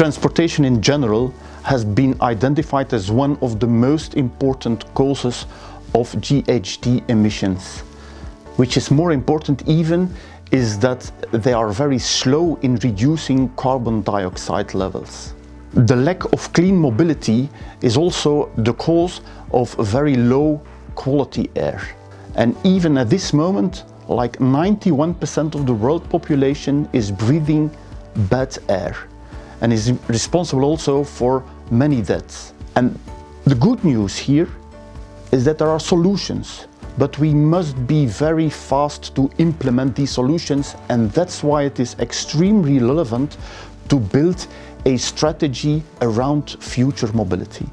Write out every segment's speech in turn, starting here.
Transportation in general has been identified as one of the most important causes of GHG emissions. Which is more important even is that they are very slow in reducing carbon dioxide levels. The lack of clean mobility is also the cause of very low quality air. And even at this moment, like 91% of the world population is breathing bad air and is responsible also for many deaths. And the good news here is that there are solutions, but we must be very fast to implement these solutions, and that's why it is extremely relevant to build a strategy around future mobility.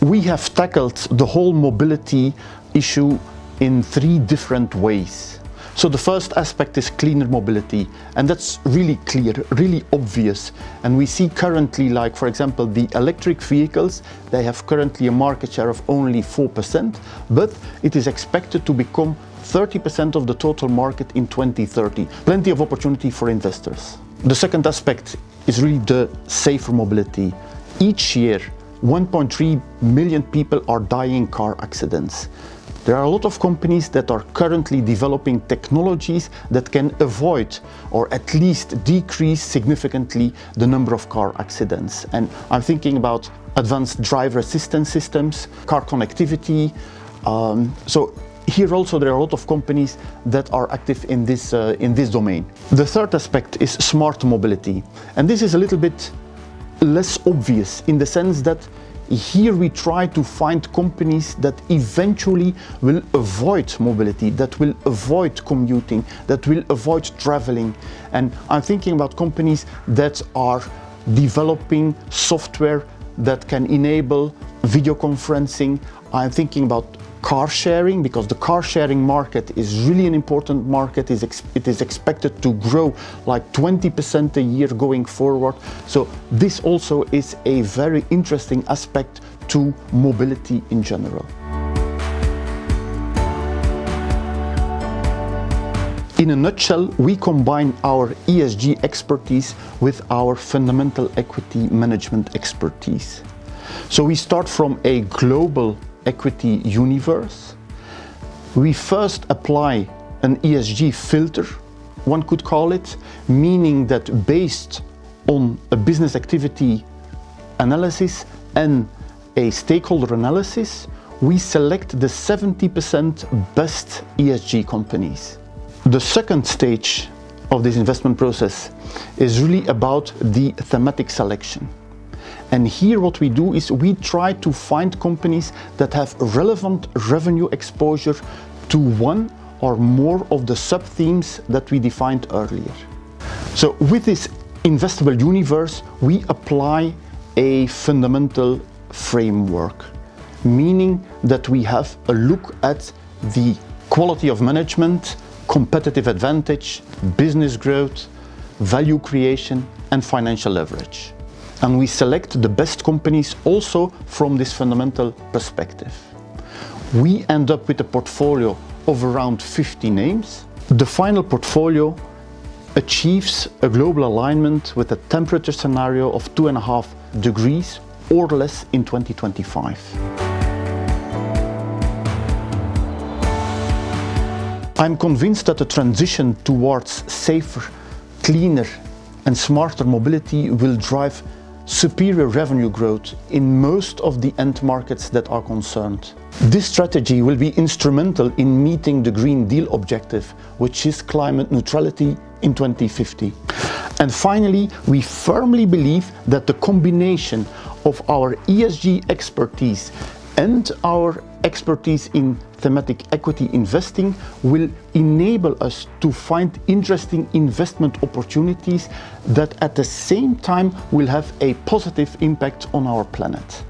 We have tackled the whole mobility issue in 3 different ways. So the first aspect is cleaner mobility, and that's really clear, really obvious. And we see currently, like for example, the electric vehicles, they have currently a market share of only 4%, but it is expected to become 30% of the total market in 2030. Plenty of opportunity for investors. The second aspect is really the safer mobility. Each year, 1.3 million people are dying in car accidents. There are a lot of companies that are currently developing technologies that can avoid or at least decrease significantly the number of car accidents. And I'm thinking about advanced driver assistance systems, car connectivity. So here also there are a lot of companies that are active in this domain. The third aspect is smart mobility. And this is a little bit less obvious in the sense that here we try to find companies that eventually will avoid mobility, that will avoid commuting, that will avoid traveling. And I'm thinking about companies that are developing software that can enable video conferencing. I'm thinking about car sharing, because the car sharing market is really an important market. It is expected to grow like 20% a year going forward. So this also is a very interesting aspect to mobility in general. In a nutshell, we combine our ESG expertise with our fundamental equity management expertise. So we start from a global equity universe. We first apply an ESG filter, one could call it, meaning that based on a business activity analysis and a stakeholder analysis, we select the 70% best ESG companies. The second stage of this investment process is really about the thematic selection. And here what we do is we try to find companies that have relevant revenue exposure to one or more of the sub-themes that we defined earlier. So with this investable universe, we apply a fundamental framework, meaning that we have a look at the quality of management, competitive advantage, business growth, value creation, and financial leverage. And we select the best companies also from this fundamental perspective. We end up with a portfolio of around 50 names. The final portfolio achieves a global alignment with a temperature scenario of 2.5 degrees or less in 2025. I'm convinced that the transition towards safer, cleaner, and smarter mobility will drive superior revenue growth in most of the end markets that are concerned. This strategy will be instrumental in meeting the Green Deal objective, which is climate neutrality in 2050. And finally, we firmly believe that the combination of our ESG expertise and our expertise in thematic equity investing will enable us to find interesting investment opportunities that at the same time will have a positive impact on our planet.